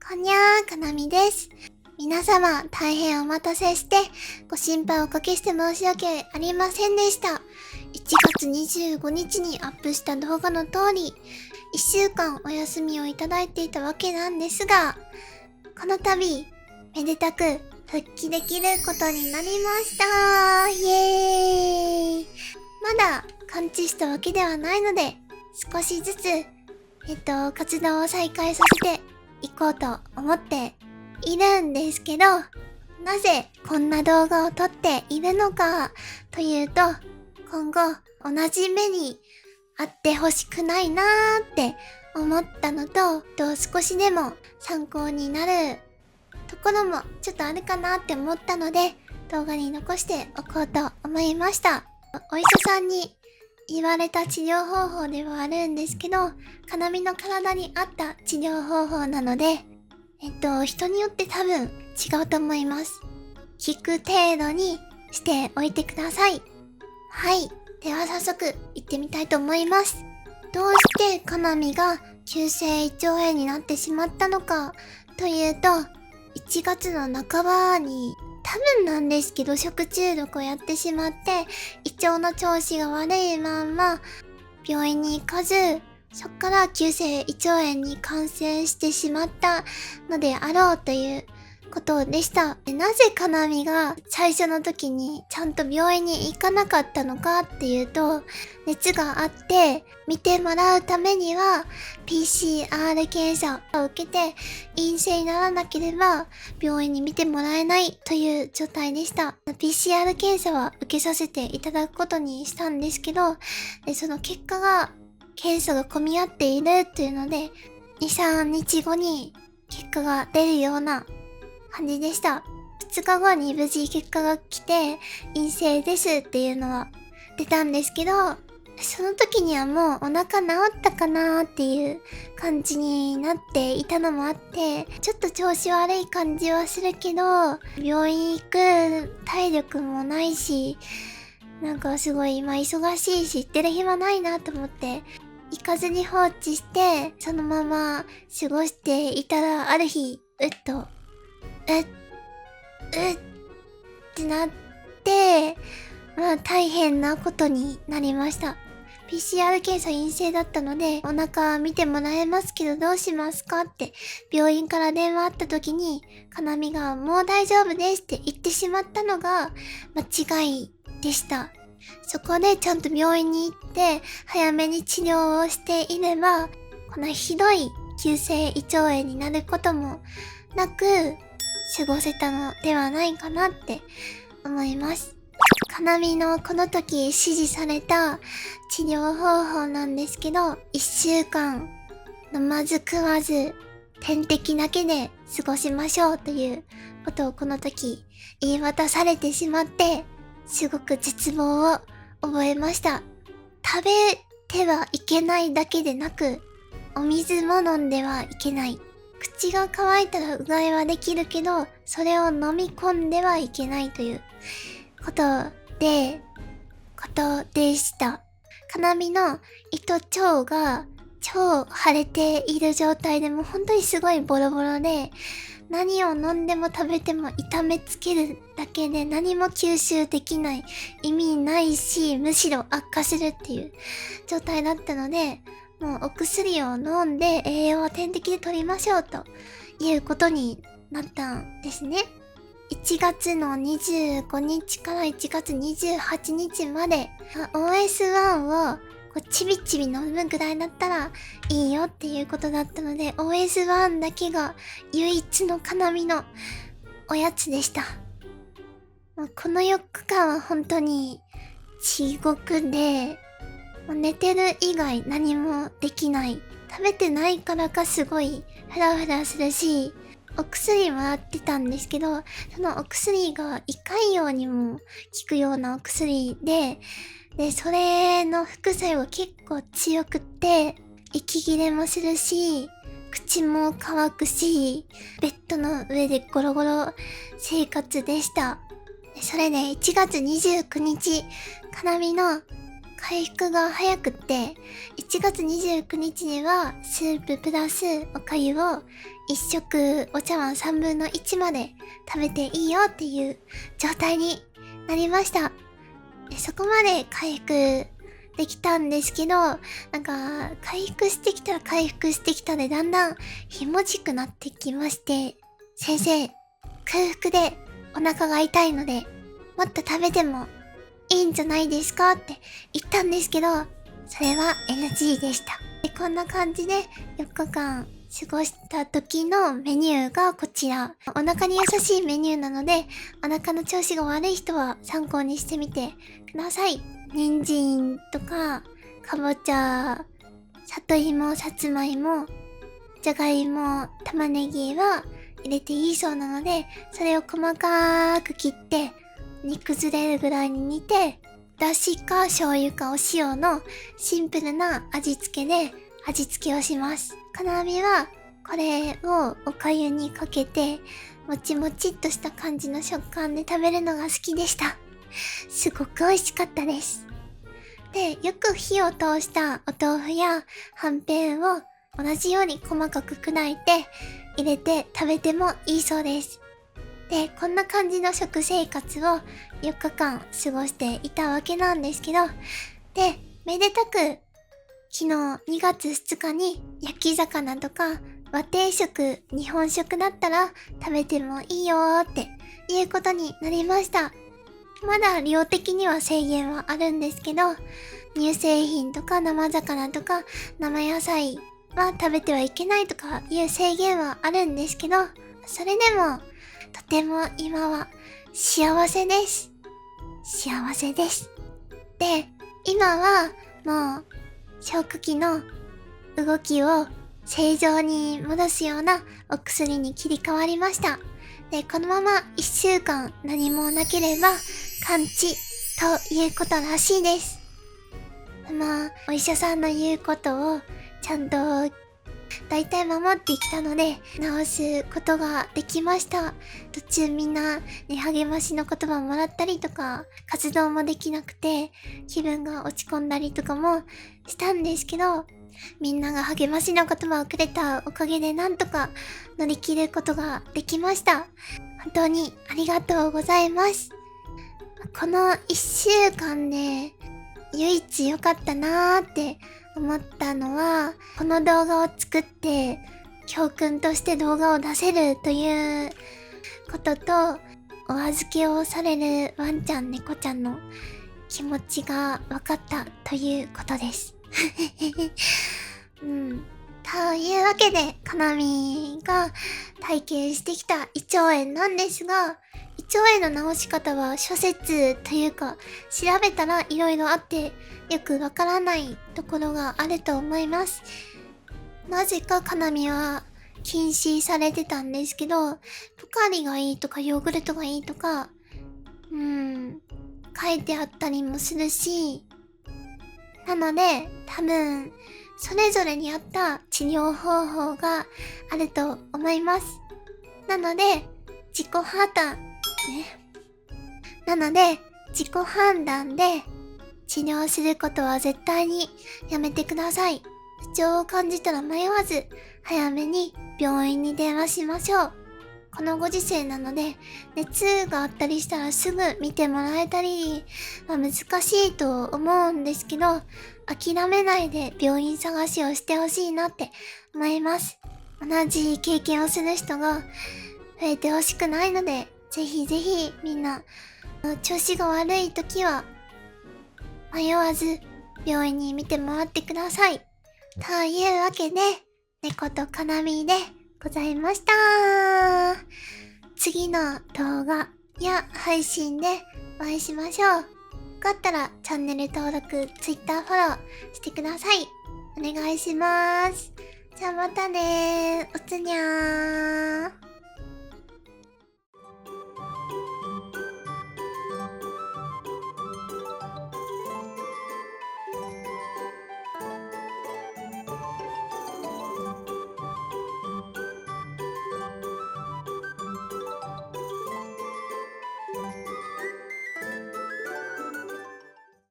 こんにゃー、かなみです。皆様、大変お待たせして、ご心配おかけして申し訳ありませんでした。1月25日にアップした動画の通り、1週間お休みをいただいていたわけなんですが、この度、めでたく復帰できることになりました。イエーイ。まだ完治したわけではないので、少しずつ、活動を再開させていこうと思っているんですけど、なぜこんな動画を撮っているのかというと、今後同じ目にあってほしくないなーって思ったのと、少しでも参考になるところもちょっとあるかなって思ったので、動画に残しておこうと思いました。お医者さんに言われた治療方法ではあるんですけど、かなみの体に合った治療方法なので、人によって多分違うと思います。聞く程度にしておいてください。はい。では早速行ってみたいと思います。どうしてかなみが急性胃腸炎になってしまったのかというと、1月の半ばに多分なんですけど食中毒をやってしまって、胃腸の調子が悪いまんま病院に行かず、そっから急性胃腸炎に感染してしまったのであろうということでした。なぜかなみが最初の時にちゃんと病院に行かなかったのかっていうと、熱があって見てもらうためには PCR 検査を受けて陰性にならなければ病院に見てもらえないという状態でした。PCR 検査は受けさせていただくことにしたんですけど、その結果が検査が混み合っているっていうので、2、3日後に結果が出るような感じでした。2日後に無事結果が来て、陰性ですっていうのは出たんですけど、その時にはもうお腹治ったかなーっていう感じになっていたのもあって、ちょっと調子悪い感じはするけど、病院行く体力もないし、なんかすごい今忙しいし行ってる暇ないなと思って、行かずに放置して、そのまま過ごしていたら、ある日、ってなって、大変なことになりました。PCR 検査陰性だったので、お腹見てもらえますけどどうしますかって病院から電話あった時に、かなみがもう大丈夫ですって言ってしまったのが間違いでした。そこでちゃんと病院に行って早めに治療をしていれば、このひどい急性胃腸炎になることもなく過ごせたのではないかなって思います。かなみのこの時指示された治療方法なんですけど、1週間飲まず食わず点滴だけで過ごしましょうということをこの時言い渡されてしまって、すごく絶望を覚えました。食べてはいけないだけでなく、お水も飲んではいけない。口が渇いたらうがいはできるけど、それを飲み込んではいけないということでした。かなみの胃と腸が超腫れている状態でもう本当にすごいボロボロで、何を飲んでも食べても痛めつけるだけで何も吸収できない、意味ないし、むしろ悪化するっていう状態だったので、もうお薬を飲んで栄養を点滴で取りましょうということになったんですね。1月の25日から1月28日まで OS1 をちびちび飲むぐらいだったらいいよっていうことだったので、 OS1 だけが唯一のかなみのおやつでした。この4日間は本当に地獄で、寝てる以外何もできない。食べてないからかすごいフラフラするし、お薬もらってたんですけど、そのお薬が胃潰瘍にも効くようなお薬で、それの副作用が結構強くって、息切れもするし、口も乾くし、ベッドの上でゴロゴロ生活でした。それで1月29日、かなみの回復が早くって、1月29日にはスーププラスおかゆを1食お茶碗3分の1まで食べていいよっていう状態になりました。でそこまで回復できたんですけど、なんか回復してきたら回復してきたでだんだんひもじくなってきまして、先生、空腹でお腹が痛いのでもっと食べてもいいんじゃないですかって言ったんですけど、それは NG でした。で、こんな感じで4日間過ごした時のメニューがこちら。お腹に優しいメニューなので、お腹の調子が悪い人は参考にしてみてください。人参とか、かぼちゃ、里芋、さつまいも、じゃがいも、玉ねぎは入れていいそうなので、それを細かく切って、煮崩れるぐらいに煮て、だしか醤油かお塩のシンプルな味付けで味付けをします。金網はこれをおかゆにかけて、もちもちっとした感じの食感で食べるのが好きでした。すごく美味しかったです。で、よく火を通したお豆腐やはんぺんを同じように細かく砕いて入れて食べてもいいそうです。で、こんな感じの食生活を4日間過ごしていたわけなんですけど、で、めでたく昨日2月2日に焼き魚とか和定食、日本食だったら食べてもいいよーっていうことになりました。まだ量的には制限はあるんですけど、乳製品とか生魚とか生野菜は食べてはいけないとかいう制限はあるんですけど、それでもとても今は幸せです。幸せです。で、今はもう消化器の動きを正常に戻すようなお薬に切り替わりました。で、このまま1週間何もなければ完治ということらしいです。まあ、お医者さんの言うことをちゃんと大体守ってきたので治すことができました。途中みんなに励ましの言葉をもらったりとか、活動もできなくて気分が落ち込んだりとかもしたんですけど、みんなが励ましの言葉をくれたおかげでなんとか乗り切ることができました。本当にありがとうございます。この1週間で唯一良かったなーって思ったのは、この動画を作って教訓として動画を出せるということと、お預けをされるワンちゃん猫ちゃんの気持ちが分かったということです。というわけで、かなみが体験してきた胃腸炎なんですが、胃腸炎の治し方は諸説というか、調べたら色々あってよくわからないところがあると思います。なぜかかなみは禁止されてたんですけど、ポカリがいいとかヨーグルトがいいとか、書いてあったりもするし、なので多分それぞれに合った治療方法があると思います。なので自己判断で治療することは絶対にやめてください。不調を感じたら迷わず早めに病院に電話しましょう。このご時世なので熱があったりしたらすぐ見てもらえたりは難しいと思うんですけど、諦めないで病院探しをしてほしいなって思います。同じ経験をする人が増えてほしくないので、ぜひぜひみんな調子が悪い時は迷わず病院に見てもらってください。というわけで、猫とかなみでございました。次の動画や配信でお会いしましょう。よかったらチャンネル登録、Twitter フォローしてください。お願いします。じゃあまたねー。おつにゃー。